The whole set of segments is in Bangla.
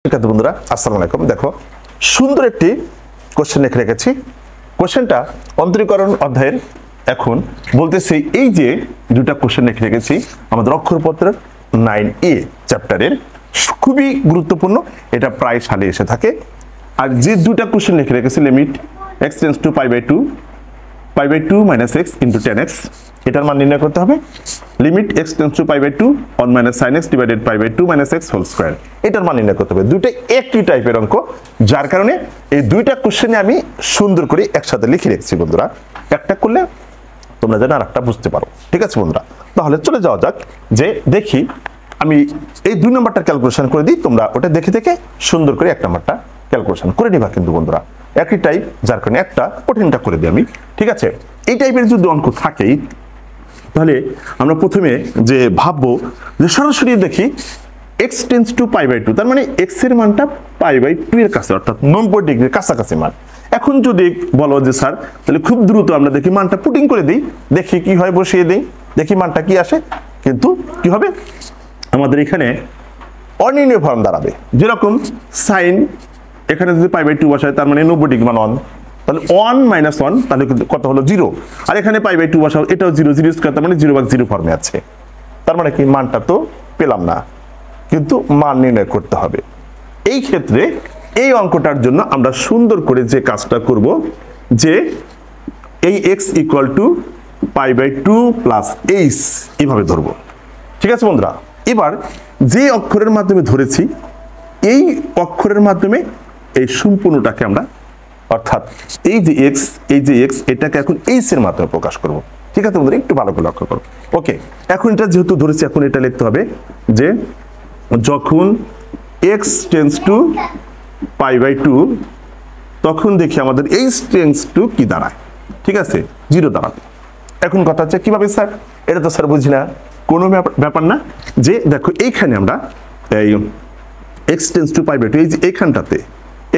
শিক্ষার্থী বন্ধুরা আসসালামু আলাইকুম। দেখো সুন্দর একটি কোশ্চেন লিখে রেখেছি। কোশ্চেনটা অন্তরীকরণ অধ্যায়ের। এখন বলতেছি এই যে দুটা কোশ্চেন লিখে রেখেছি আমাদের অক্ষরপত্রের 9A চ্যাপ্টারের, খুবই গুরুত্বপূর্ণ। এটা প্রায় সালে এসে থাকে। আর যে দুটা কোশ্চেন লিখে রেখেছি, limit x tends to π/2 minus x into tan x, এটার মান নির্ণয় করতে হবে। Limit x tends to π/2 1 minus sin x divided π/2 minus x whole square, এটার মান নির্ণয় করতে হবে। দুটোই একই টাইপের অঙ্ক, যার কারণে এই দুইটা কোশ্চেনে আমি সুন্দর করে একসাথে লিখে রেখেছি বন্ধুরা। একটা করলে তোমরা যেন আর একটা বুঝতে পারো, ঠিক আছে বন্ধুরা? তাহলে চলে যাওয়া যাক, যে দেখি আমি এই 2 নম্বরটা ক্যালকুলেশন করে দিই, তোমরা ওটা দেখে দেখে সুন্দর করে 1 নম্বরটা ক্যালকুলেশন করে নিবা কিন্তু বন্ধুরা। একই টাইপ, যার কারণে একটা কঠিনটা করে দিই আমি, ঠিক আছে? এই টাইপের যদি অঙ্ক থাকেই তাহলে আমরা প্রথমে যে ভাববো যে সরাসরি দেখি x টেন্ডস টু π/2, তার মানে x এর মানটা π/2 এর কাছে, অর্থাৎ 90 ডিগ্রির কাছাকাছি মান। এখন যদি বলো যে স্যার তাহলে খুব দ্রুত আমরা দেখি মানটা পুটিং করে দিই, দেখি কি হয়, বসিয়ে দিই, দেখি মানটা কি আসে। কিন্তু কি হবে, আমাদের এখানে অনির্ণয় ফর্ম দাঁড়াবে। যেরকম সাইন এখানে যদি π/2 বসায়, তার মানে 90 ডিগ্রি মান 1, তাহলে 1 - 1, তাহলে কত হলো 0। আর এখানে π/2 বসাও, এটাও 0, 0 স্কয়ার, তার মানে 0/0 ফর্মে আছে। তার মানে কি, মানটা তো পেলাম না, কিন্তু মান নির্ণয় করতে হবে। এই ক্ষেত্রে এই অঙ্কটার জন্য আমরা সুন্দর করে যে কাজটা করব, যে এই x = π/2 + h এইভাবে ধরবো, ঠিক আছে বন্ধুরা? এবার যে অক্ষরের মাধ্যমে ধরেছি, এই অক্ষরের মাধ্যমে এই সম্পূর্ণটাকে আমরা, অর্থাৎ এই যে x এটাকে এখন h এর মাধ্যমে প্রকাশ করব, ঠিক আছে বন্ধুরা? একটু ভালো করে লক্ষ্য করো। ওকে, এখন এটা যেহেতু ধরেছি, এখন এটা লিখতে হবে যে যখন x টেন্ডস টু π/2, তখন দেখি আমাদের h টেন্ডস টু কি দাঁড়ায়, ঠিক আছে? 0 দাঁড়াবে। এখন কথা হচ্ছে কিভাবে স্যার, এটা তো স্যার বুঝি না, কোনো ব্যাপার না। যে দেখো এইখানে আমরা এই x টেন্ডস টু π/2, এই যে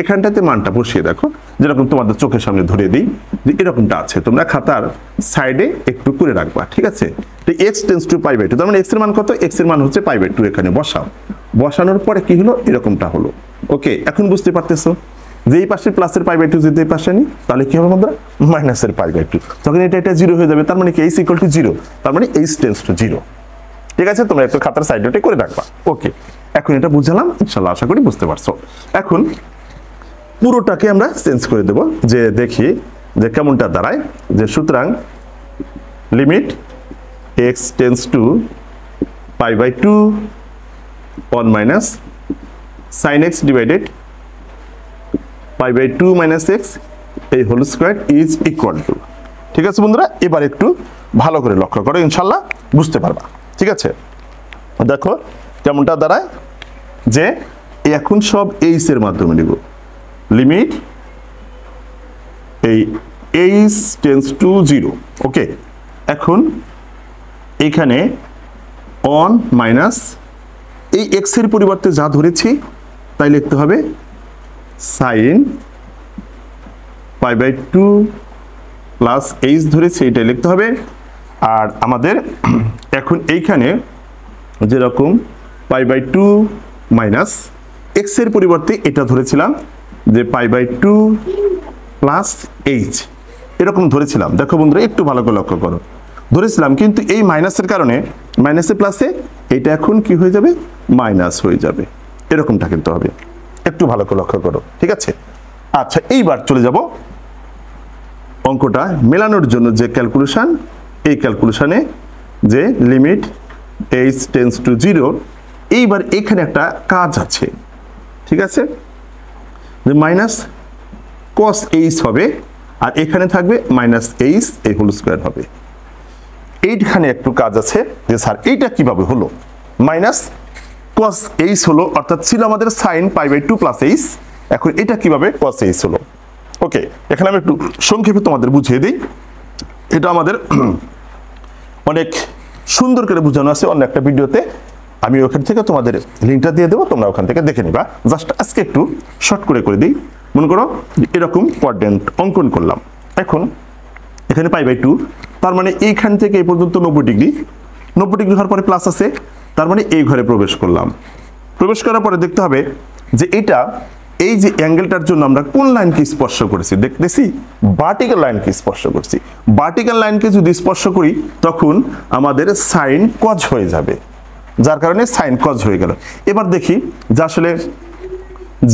এখানটাতে মানটা বসিয়ে দেখো, যেরকম তোমাদের চোখের সামনে ধরে দিই, যে এরকমটা আছে, তোমরা খাতার সাইডে একটু করে রাখবা, ঠিক আছে? তো x টেন্ডস টু π/2, তার মানে x এর মান কত? x এর মান হচ্ছে π/2, এখানে বসাও। বসানোর পরে কি হলো, এরকমটা হলো। ওকে, এখন বুঝতে পারতেছো যে এই পাশে প্লাসের π/2 যদি এই পাশে নিই, তাহলে কি হবে বন্ধুরা, মাইনাসের π/2, তখন এটা 0 হয়ে যাবে। তার মানে কি h = 0, তার মানে h টেন্ডস টু 0, ঠিক আছে? তোমরা একটু খাতার সাইডে করে রাখবা। ওকে, এখন এটা বুঝলাম, ইনশাআল্লাহ আশা করি বুঝতে পারছো। এখন পুরোটাকে আমরা চেঞ্জ করে দেব, যে দেখি যে কেমনটা দাঁড়ায়। যে সুতরাং limit x tends to π/2 1 minus sin x divided π/2 minus x এই whole square is equal to, ঠিক আছে বন্ধুরা? এবার একটু ভালো করে লক্ষ্য করো, ইনশাআল্লাহ বুঝতে পারবা, ঠিক আছে? দেখো কেমনটা দাঁড়ায়, যে এখন সব h এর মাধ্যমে নিব। লিমিট এই h টেন্ডস টু 0, ওকে। এখন এইখানে 1 মাইনাস এই x এর পরিবর্তে যা ধরেছি তাই লিখতে হবে sin π/2 প্লাস h ধরেছি, এটাই লিখতে হবে। আর আমাদের এখন এইখানে যেরকম π/2 মাইনাস x এর পরিবর্তে এটা ধরেছিলাম যে π/2 প্লাস h, এরকম ধরেছিলাম। দেখো বন্ধুরা একটু ভালো করে লক্ষ্য করো, ধরেছিলাম, কিন্তু এই মাইনাসের কারণে মাইনাসে প্লাসে এটা এখন কি হয়ে যাবে, মাইনাস হয়ে যাবে। এরকমটা কিন্তু হবে, একটু ভালো করে লক্ষ্য করো, ঠিক আছে? আচ্ছা, এইবার চলে যাব অঙ্কটা মেলানোর জন্য যে ক্যালকুলেশন, এই ক্যালকুলেশনে যে লিমিট h টেন্ডস টু 0, এইবার এখানে একটা কাজ আছে, ঠিক আছে? যে মাইনাস cos h হবে, আর এখানে থাকবে মাইনাস h এই হোল স্কয়ার হবে। এইখানে একটু কাজ আছে, যে স্যার এইটা কিভাবে হলো, মাইনাস cos h হলো, অর্থাৎ ছিল আমাদের sin π/2 প্লাস h, এখন এটা কিভাবে cos h হলো। ওকে, এখানে আমি একটু সংক্ষেপে তোমাদের বুঝিয়ে দিই। এটা আমাদের অনেক সুন্দর করে বোঝানো আছে অন্য একটা ভিডিওতে, আমি ওখান থেকে তোমাদের লিঙ্কটা দিয়ে দেবো, তোমরা ওখান থেকে দেখে নিবা। জাস্ট আজকে একটু শর্ট করে দিই। মনে করো এরকম কোয়াড্রেন্ট অঙ্কন করলাম, এখন এখানে π/2, তার মানে এইখান থেকে এই পর্যন্ত 90 ডিগ্রি হওয়ার পরে প্লাস আছে, তার মানে এই ঘরে প্রবেশ করলাম। প্রবেশ করার পরে দেখতে হবে যে এটা এই যে অ্যাঙ্গেলটার জন্য আমরা কোন লাইনকে স্পর্শ করেছি দেখতেছি, ভার্টিক্যাল লাইনকে স্পর্শ করছি। ভার্টিক্যাল লাইনকে যদি স্পর্শ করি তখন আমাদের সাইন কজ হয়ে যাবে, যার কারণে সাইন কজ হয়ে গেল। এবার দেখি যে আসলে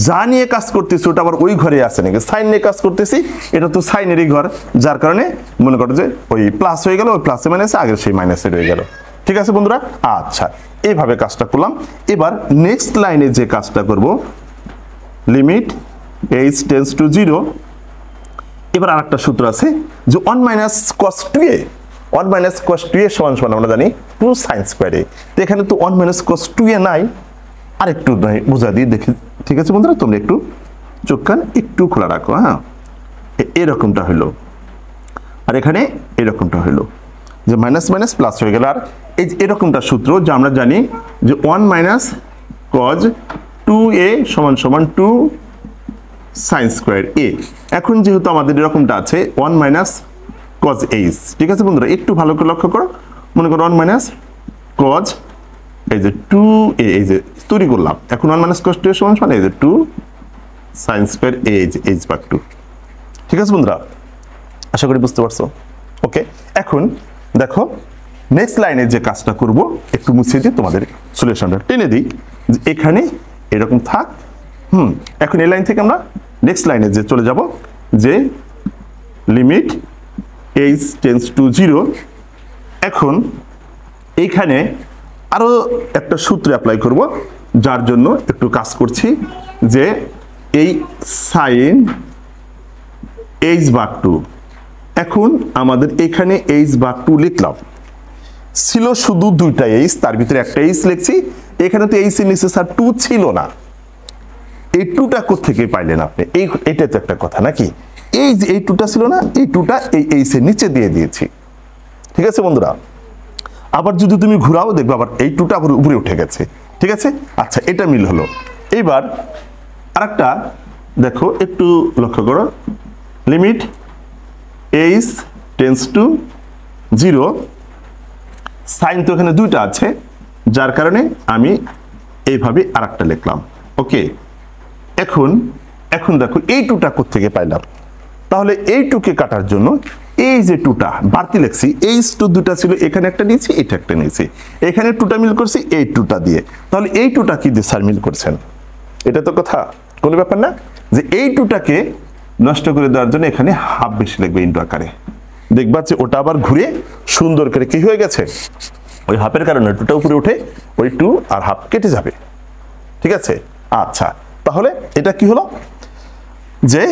যা নিয়ে কাজ করতেছি ওটা আবার ওই ঘরে আছে নাকি। সাইন নিয়ে কাজ করতেছি, এটা তো সাইনেরই ঘর, যার কারণে মনে করো যে ওই প্লাস হয়ে গেল, ওই প্লাসে মাইনাসে আগের সেই মাইনাসে রয়ে গেল। ঠিক আছে বন্ধুরা, আচ্ছা এইভাবে কাজটা করলাম। এবার নেক্সট লাইনে যে কাজটা করব, লিমিট h টেন্ডস টু 0। এবার আর একটা সূত্র আছে যে 1 minus cos 2a, 1 minus cos 2a সমান সমান আমরা জানি 2 sin স্কয়ার a। তো এখানে তো 1 মাইনাস cos 2a নাই, আর একটু বোঝা দিয়ে দেখি। ঠিক আছে বন্ধুরা, তোমরা একটু চোখ কান একটু খোলা রাখো। হ্যাঁ, এরকমটা হইলো, আর এখানে এরকমটা হইলো, যে মাইনাস মাইনাস প্লাস হয়ে গেল। আর এই এরকমটা সূত্র যে আমরা জানি যে 1 মাইনাস cos 2a সমান সমান 2 sin স্কয়ার a। এখন যেহেতু আমাদের এরকমটা আছে 1 মাইনাস cos h, ঠিক আছে বন্ধুরা, একটু ভালো করে লক্ষ্য করো। মনে করো 1 মাইনাস cos এই যে 2a, এই যে তৈরি করলাম। এখন 1 মাইনাস cos 2a সমান সমান এই যে 2 sin স্কয়ার a, h ভাগ 2। ঠিক আছে বন্ধুরা, আশা করি বুঝতে পারছো। ওকে, এখন দেখো নেক্সট লাইনে যে কাজটা করব, একটু মুছে দিয়ে তোমাদের সলিউশনটা টেনে দিই। যে এখানে এরকম থাক। এখন এই লাইন থেকে আমরা নেক্সট লাইনে যে চলে যাব, যে লিমিট h টেন্ডস টু 0। এখন এইখানে আরো একটা সূত্র অ্যাপ্লাই করব, যার জন্য একটু কাজ করছি। যে এই সাইন h ভাগ 2, এখন আমাদের এখানে h ভাগ 2 লিখলাম, ছিল শুধু দুইটা h, তার ভিতরে একটা h লিখছি। এখানে তো h এর নিচে স্যার 2 ছিল না, এই 2টা কোত্থেকে পাইলেন আপনি? এটা তো একটা কথা নাকি। এই যে এই 2টা ছিল না, এই 2টা এই h এর নিচে দিয়ে দিয়েছি। ঠিক আছে বন্ধুরা, আবার যদি তুমি ঘুরাও দেখবে আবার এই 2টা আবার উপরে উঠে গেছে। ঠিক আছে, আচ্ছা এটা মিল হলো। এবার আরেকটা দেখো, একটু লক্ষ্য করো, limit h tends to 0। Sine তো এখানে দুইটা আছে, যার কারণে আমি এইভাবে আরেকটা লিখলাম। ওকে, এখন দেখো এই 2টা কোত্থেকে পাইলাম? তাহলে এই 2কে কাটার জন্য এই যে 2টা বাড়তি লিখছি, এই 2টা ছিল, এখানে একটা নিয়েছি, এটা একটা নিয়েছি, এখানে 2টা মিল করছি এই 2টা দিয়ে। তাহলে এই 2টা কি দিয়ে স্যার মিল করছেন? এটা তো কথা, কোনো ব্যাপার না। যে এই 2টাকে নষ্ট করে দেওয়ার জন্য এখানে হাফ বেশি লিখবে ইনটু আকারে। দেখবা যে ওটা আবার ঘুরে সুন্দর করে কি হয়ে গেছে, ওই হাফের কারণে 2টা উপরে উঠে ওই 2 আর হাফ কেটে যাবে। ঠিক আছে, আচ্ছা তাহলে এটা কি হলো, যে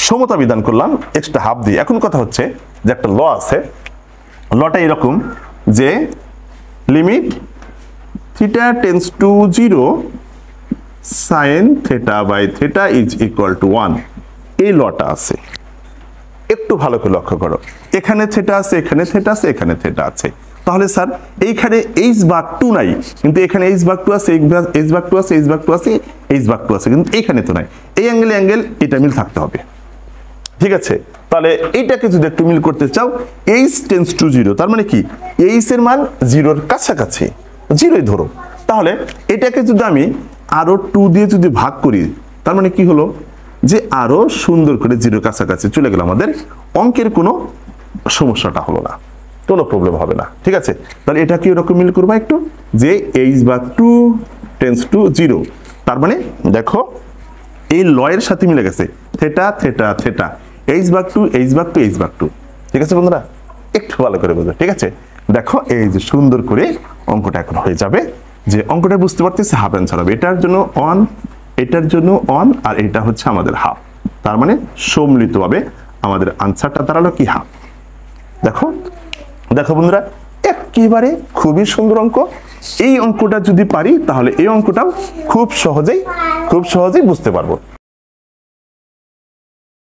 সমতা বিধান করলাম এক্সট্রা হাফ দিয়ে। এখন কথা হচ্ছে যে একটা ল আছে, লটা এরকম যে limit theta tends to 0 sine theta by theta is equal to 1। এই লটা আছে, একটু ভালো করে লক্ষ্য করো, এখানে থিটা আছে, এখানে থিটা আছে, এখানে থিটা আছে। তাহলে স্যার এইখানে h ভাগ 2 নাই, কিন্তু এখানে h ভাগ 2 আছে, h ভাগ 2 আছে, h ভাগ 2 আছে, h ভাগ 2 আছে, কিন্তু এইখানে তো নাই। এই অ্যাঙ্গেল এটা মিল থাকতে হবে। ঠিক আছে, তাহলে এইটাকে যদি একটু মিল করতে চাও, h টেন্ডস টু 0, তার মানে কি h এর মান 0-র কাছাকাছি, 0ই ধরো। তাহলে এটাকে যদি আমি আরো 2 দিয়ে যদি ভাগ করি, তার মানে কি হলো, যে আরো সুন্দর করে 0-র কাছাকাছি চলে গেল। আমাদের অঙ্কের কোনো সমস্যাটা হলো না, কোনো প্রবলেম হবে না। ঠিক আছে, তাহলে এটা কি এরকম মিল করবা একটু, যে h ভাগ 2 টেন্ডস টু 0, তার মানে দেখো এই লয়ের সাথে মিলে গেছে থিটা থিটা থিটা, h ভাগ 2 h ভাগ 2 h ভাগ 2। ঠিক আছে বন্ধুরা, একটু ভালো করে বুঝো। ঠিক আছে, দেখো এই যে সুন্দর করে অঙ্কটা এখন হয়ে যাবে, যে অঙ্কটা বুঝতে পারতেছে হাফ অ্যান্সার হবে। এটার জন্য 1, এটার জন্য 1, আর এটা হচ্ছে আমাদের হাফ, তার মানে সম্মিলিতভাবে আমাদের আনসারটা দাঁড়ালো কি হাফ। দেখো দেখো বন্ধুরা, একেবারে খুবই সুন্দর অঙ্ক। এই অঙ্কটা যদি পারি তাহলে এই অঙ্কটাও খুব সহজেই বুঝতে পারবো।